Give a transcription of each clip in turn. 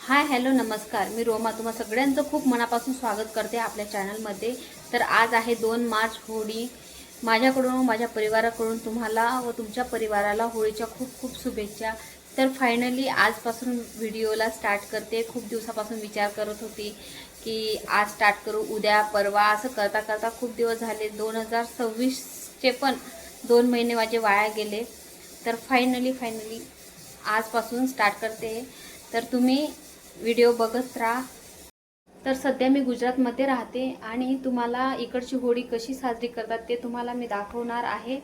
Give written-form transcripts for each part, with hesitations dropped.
Hi hello नमस्कार, मी रोमा तुम्हा सगळ्यांचं खूप मनापासून स्वागत करते आपल्या चॅनलमध्ये। तर आज आहे 2 मार्च होळी। माझ्याकडून माझ्या परिवाराकडून तुम्हाला व तुमच्या परिवाराला होळीच्या खूप खूप शुभेच्छा। तर फायनली आजपासून व्हिडिओला स्टार्ट करते। खूप दिवसापासून विचार करत होती की आज स्टार्ट करू, उद्या परवा असं करता करता खूप दिवस झाले। 2026चे पण 2 महिने माझे वाया गेले। तर फायनली आजपासून स्टार्ट करते। तर तुम्ही व्हिडिओ बघत राहा। तर सध्या मी गुजरातमध्ये राहते आणि तुम्हाला इकडची होळी कशी साजरी करतात ते तुम्हाला मी दाखवणार आहे।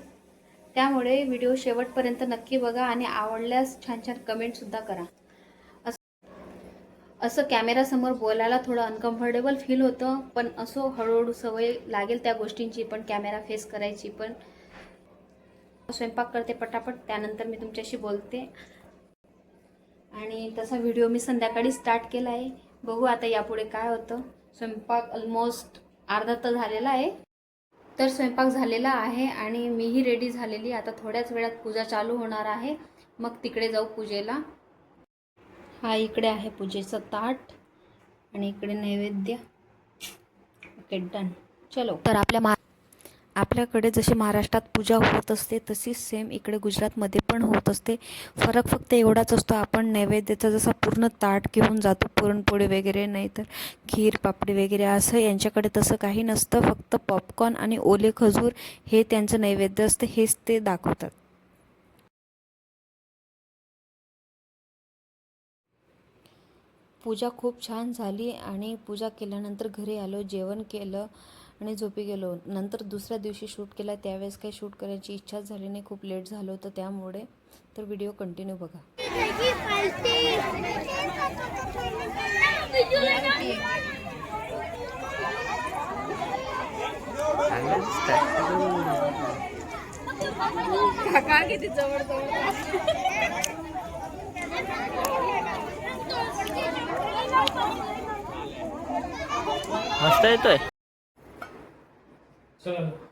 त्यामुळे व्हिडिओ शेवटपर्यंत नक्की बघा आणि आवडल्यास छान छान कमेंट सुद्धा करा। असं कॅमेरासमोर बोलायला थोडं अनकम्फर्टेबल फील होतं, पण असो हळूहळू सवय लागेल त्या गोष्टींची पण, कॅमेरा फेस करायची पण। स्वयंपाक करते पटापट, त्यानंतर मी तुमच्याशी बोलते। आणि तसा व्हिडिओ मी संध्याकाळी स्टार्ट केला आहे। बघू आता यापुढे काय होतं। स्वयंपाक ऑलमोस्ट अर्धा तर झालेला आहे। तर स्वयंपाक झालेला आहे आणि मीही रेडी झालेली। आता थोड्याच वेळात पूजा चालू होणार आहे, मग तिकडे जाऊ पूजेला। हा इकडे आहे पूजेचं ताट आणि इकडे नैवेद्य। ओके डन, चलो। तर आपल्याकडे जशी महाराष्ट्रात पूजा होत असते तशीच सेम इकडे गुजरातमध्ये पण होत असते। फरक फक्त एवढाच असतो, आपण नैवेद्याचा जसा पूर्ण ताट घेऊन जातो, पुरणपोळी वगैरे नाही तर खीर पापडी वगैरे, असं यांच्याकडे तसं काही नसतं। फक्त पॉपकॉर्न आणि ओले खजूर हे त्यांचं नैवेद्य असतं, हेच ते दाखवतात। पूजा खूप छान झाली आणि पूजा केल्यानंतर घरी आलो, जेवण केलं आणि झोपी गेलो। नंतर दुसऱ्या दिवशी शूट केला, त्यावेळेस काही शूट करायची इच्छाच झाली नाही, खूप लेट झालं होतं त्यामुळे। तर व्हिडिओ कंटिन्यू बघा। काका किती जवळ जवळ मस्त येतोय। चलो